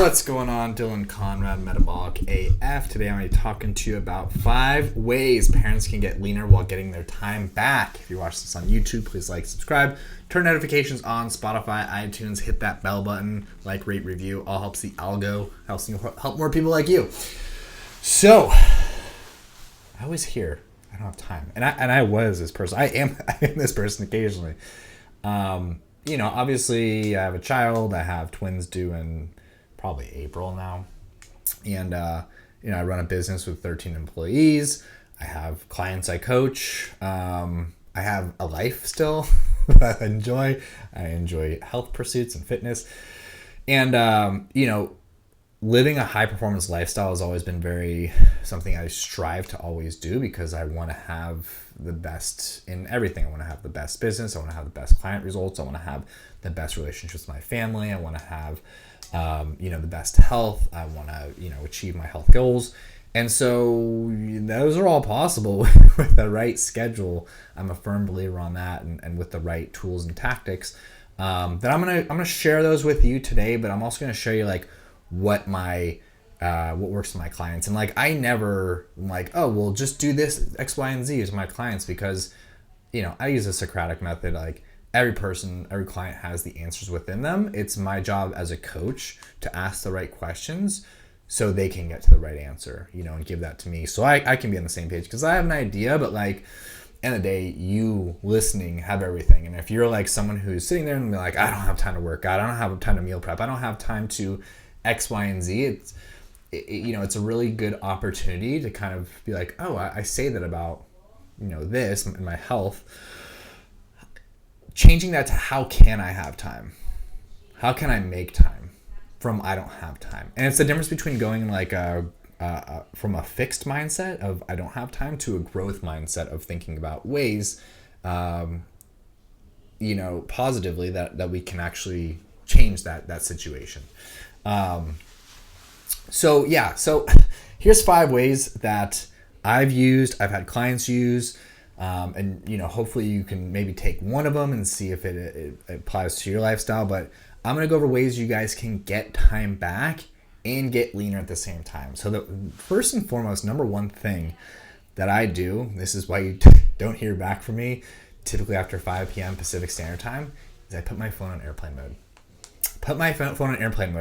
What's going on? Dylan Conrad, Metabolic AF. Today I'm going to be talking to you about 5 ways parents can get leaner while getting their time back. If you watch this on YouTube, please like, subscribe, turn notifications on, Spotify, iTunes, hit that bell button, like, rate, review. All helps the algo, helps me help more people like you. So, I was here. I don't have time. And I was this person. I am this person occasionally. Obviously I have a child. I have twins due in probably April now. And, I run a business with 13 employees. I have clients I coach. I have a life still that I enjoy. I enjoy health pursuits and fitness. And, living a high performance lifestyle has always been something I strive to always do because I want to have the best in everything. I want to have the best business. I want to have the best client results. I want to have the best relationships with my family. I want to have, the best health. I want to, achieve my health goals. And so those are all possible with the right schedule. I'm a firm believer on that, and with the right tools and tactics. That I'm gonna share those with you today. But I'm also gonna show you what works for my clients. And I never just do this X, Y, and Z as my clients because I use the Socratic method. Every client has the answers within them. It's my job as a coach to ask the right questions so they can get to the right answer, and give that to me so I can be on the same page, because I have an idea, but end of the day, you listening have everything. And if you're someone who's sitting there and be I don't have time to work out, I don't have time to meal prep, I don't have time to X, Y, and Z, it's a really good opportunity to kind of be I say that about this in my health. Changing that to how can I have time? How can I make time from I don't have time? And it's the difference between going from a fixed mindset of I don't have time to a growth mindset of thinking about ways, positively that we can actually change that situation. So here's 5 ways that I've had clients use. Hopefully you can maybe take one of them and see if it applies to your lifestyle. But I'm going to go over ways you guys can get time back and get leaner at the same time. So the first and foremost, number one thing that I do, this is why you don't hear back from me, typically after 5 p.m. Pacific Standard Time, is I put my phone on airplane mode.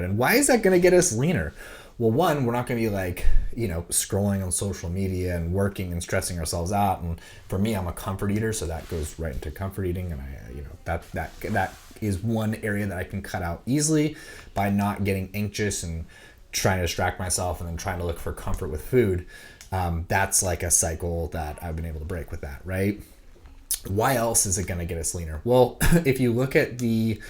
And why is that going to get us leaner? Well, one, we're not going to be scrolling on social media and working and stressing ourselves out. And for me, I'm a comfort eater, so that goes right into comfort eating. And that is one area that I can cut out easily by not getting anxious and trying to distract myself and then trying to look for comfort with food. That's a cycle that I've been able to break with that, right? Why else is it going to get us leaner? Well, if you look at the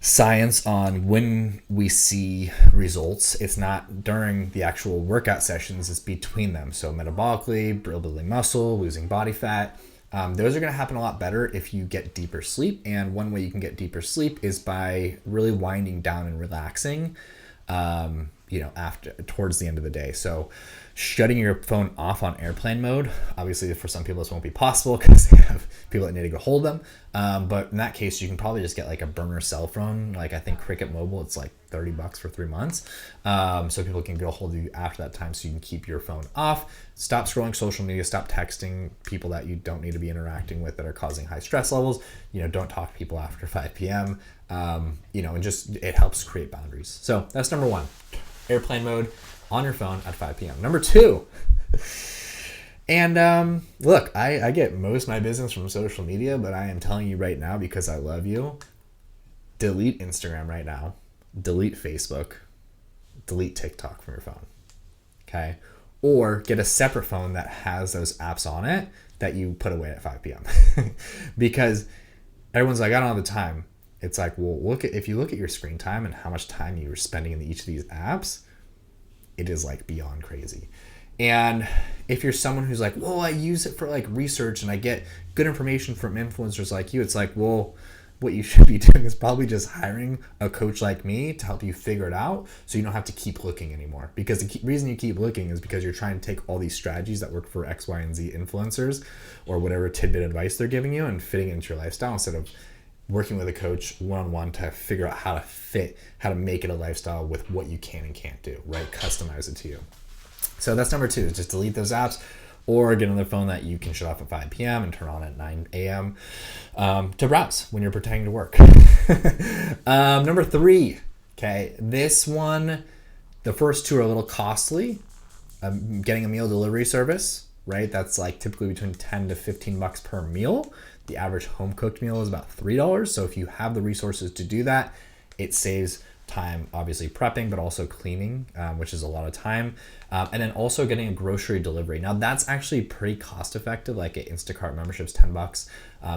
science on when we see results, it's not during the actual workout sessions, it's between them. So metabolically, building muscle, losing body fat, those are going to happen a lot better if you get deeper sleep. And one way you can get deeper sleep is by really winding down and relaxing towards the end of the day. So shutting your phone off on airplane mode, obviously for some people this won't be possible because they have people that need to go hold them. But in that case, you can probably just get a burner cell phone. I think Cricket Mobile, it's $30 for 3 months. So people can go hold you after that time so you can keep your phone off. Stop scrolling social media, stop texting people that you don't need to be interacting with that are causing high stress levels. Don't talk to people after 5 p.m. And just, it helps create boundaries. So that's number 1, airplane mode on your phone at 5 p.m. Number 2, and look, I get most of my business from social media, but I am telling you right now, because I love you, delete Instagram right now, delete Facebook, delete TikTok from your phone, okay? Or get a separate phone that has those apps on it that you put away at 5 p.m. Because everyone's I don't have the time. It's well, if you look at your screen time and how much time you were spending in each of these apps, it is beyond crazy. And if you're someone who's well, I use it for research and I get good information from influencers like you, it's well, what you should be doing is probably just hiring a coach like me to help you figure it out so you don't have to keep looking anymore. Because the reason you keep looking is because you're trying to take all these strategies that work for X, Y, and Z influencers or whatever tidbit advice they're giving you and fitting it into your lifestyle instead of working with a coach one-on-one to figure out how to make it a lifestyle with what you can and can't do, right? Customize it to you. So that's number 2, is just delete those apps or get on the phone that you can shut off at 5 p.m. and turn on at 9 a.m. To browse when you're pretending to work. Number 3, okay, this one, the first 2 are a little costly. Getting a meal delivery service, right? That's like typically between $10 to $15 per meal. The average home cooked meal is about $3. So if you have the resources to do that, it saves time, obviously prepping, but also cleaning, which is a lot of time. And then also getting a grocery delivery. Now that's actually pretty cost effective. Like an Instacart membership's $10.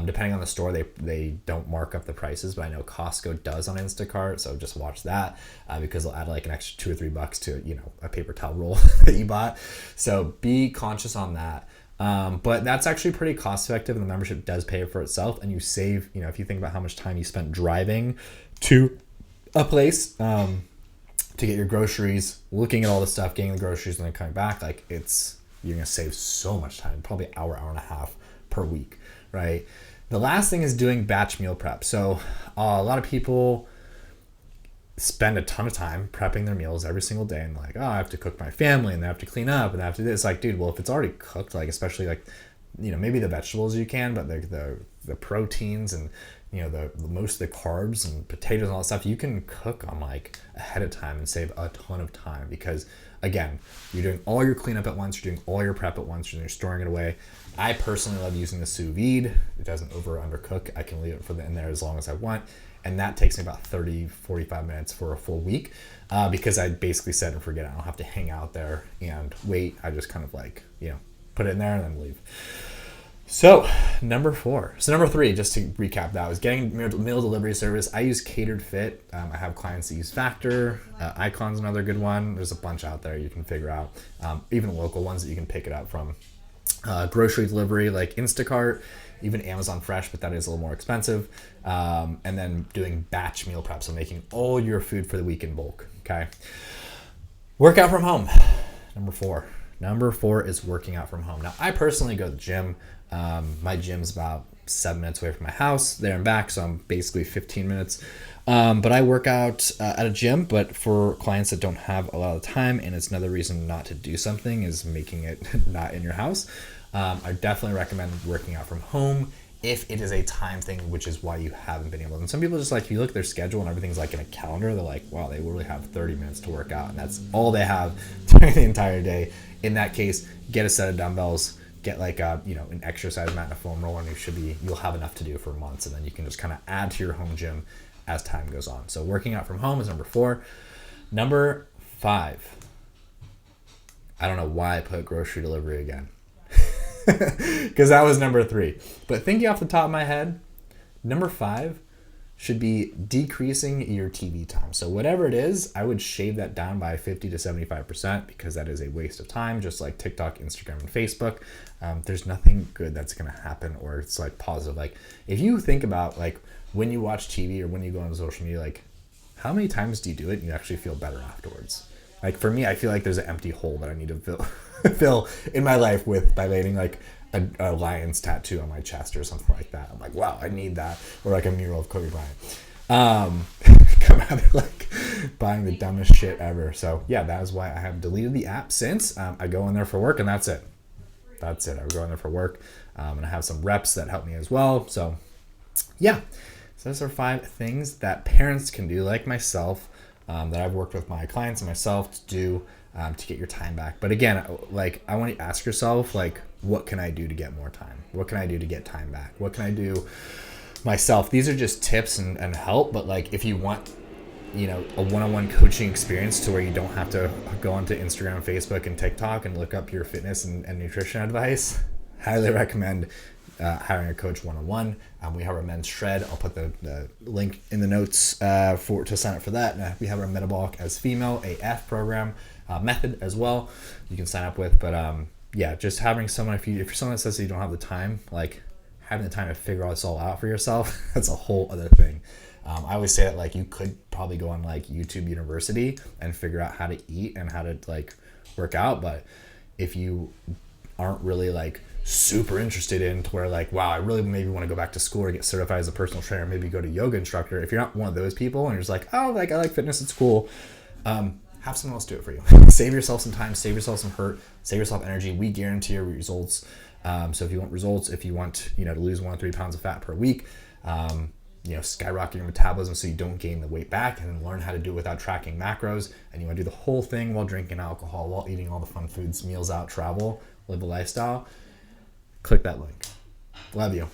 Depending on the store, they don't mark up the prices, but I know Costco does on Instacart. So just watch that because they'll add like an extra $2 or $3 to, a paper towel roll that you bought. So be conscious on that. But that's actually pretty cost effective, and the membership does pay for itself, and you save, if you think about how much time you spent driving to a place to get your groceries, looking at all the stuff, getting the groceries, and then coming back, like you're gonna save so much time, probably hour and a half per week, right? The last thing is doing batch meal prep. So a lot of people spend a ton of time prepping their meals every single day, and like, I have to cook my family, and they have to clean up, and they have to do this. Like, dude, well, if it's already cooked, like especially like, maybe the vegetables you can, but the proteins and the most of the carbs and potatoes and all that stuff, you can cook on like ahead of time and save a ton of time, because again, you're doing all your cleanup at once, you're doing all your prep at once, and you're storing it away. I personally love using the sous vide. It doesn't undercook. I can leave it in there as long as I want. And that takes me about 30, 45 minutes for a full week because I basically set and forget. I don't have to hang out there and wait. I just kind of like, put it in there and then leave. So number 4. So number 3, just to recap that, was getting meal delivery service. I use Catered Fit. I have clients that use Factor. Icon's another good one. There's a bunch out there you can figure out. Even local ones that you can pick it up from. Grocery delivery like Instacart, even Amazon Fresh, but that is a little more expensive. And then doing batch meal prep, so making all your food for the week in bulk. Okay. Workout from home. Number 4. Number 4 is working out from home. Now, I personally go to the gym. My gym's about 7 minutes away from my house, there and back, so I'm basically 15 minutes. But I work out at a gym, but for clients that don't have a lot of time, and it's another reason not to do something is making it not in your house. I definitely recommend working out from home if it is a time thing, which is why you haven't been able to. And some people just like, if you look at their schedule and everything's like in a calendar, they're like, wow, they literally have 30 minutes to work out, and that's all they have during the entire day. In that case, get a set of dumbbells, get like an exercise mat and a foam roller, and you'll have enough to do for months, and then you can just kind of add to your home gym as time goes on. So working out from home is number 4. Number 5. I don't know why I put grocery delivery again. Because that was number 3. But thinking off the top of my head, number 5 should be decreasing your TV time. So whatever it is, I would shave that down by 50 to 75% because that is a waste of time, just like TikTok, Instagram, and Facebook. There's nothing good that's going to happen, or it's like positive. Like if you think about like when you watch TV or when you go on social media, like how many times do you do it and you actually feel better afterwards? Like for me, I feel like there's an empty hole that I need to fill in my life by laying like a lion's tattoo on my chest or something like that. I'm like, wow, I need that. Or like a mural of Kobe Bryant. Come out of like buying the dumbest shit ever. So yeah, that is why I have deleted the app since. I go in there for work and that's it. I go in there for work. And I have some reps that help me as well. So yeah, so those are 5 things that parents can do, like myself, that I've worked with my clients and myself to do to get your time back. But again, like I want you to ask yourself, like, what can I do to get more time? What can I do to get time back? What can I do myself? These are just tips and help, but like if you want, a one-on-one coaching experience to where you don't have to go onto Instagram, Facebook, and TikTok and look up your fitness and nutrition advice, highly recommend hiring a coach one-on-one. We have our men's shred. I'll put the link in the notes to sign up for that. And we have our metabolic as female AF program method as well you can sign up with. But yeah, just having someone, if you're someone that says that you don't have the time, like having the time to figure all this all out for yourself, that's a whole other thing. I always say that like you could probably go on like YouTube University and figure out how to eat and how to like work out, but if you aren't really like super interested in, to where like, wow, I really maybe want to go back to school or get certified as a personal trainer, maybe go to yoga instructor. If you're not one of those people and you're just like, oh, like I like fitness, it's cool, have someone else do it for you. Save yourself some time, save yourself some hurt, save yourself energy. We guarantee your results. So if you want results, if you want, to lose 1 or 3 pounds of fat per week, skyrocket your metabolism so you don't gain the weight back, and then learn how to do it without tracking macros, and you want to do the whole thing while drinking alcohol, while eating all the fun foods, meals out, travel, live a lifestyle, click that link. Love you.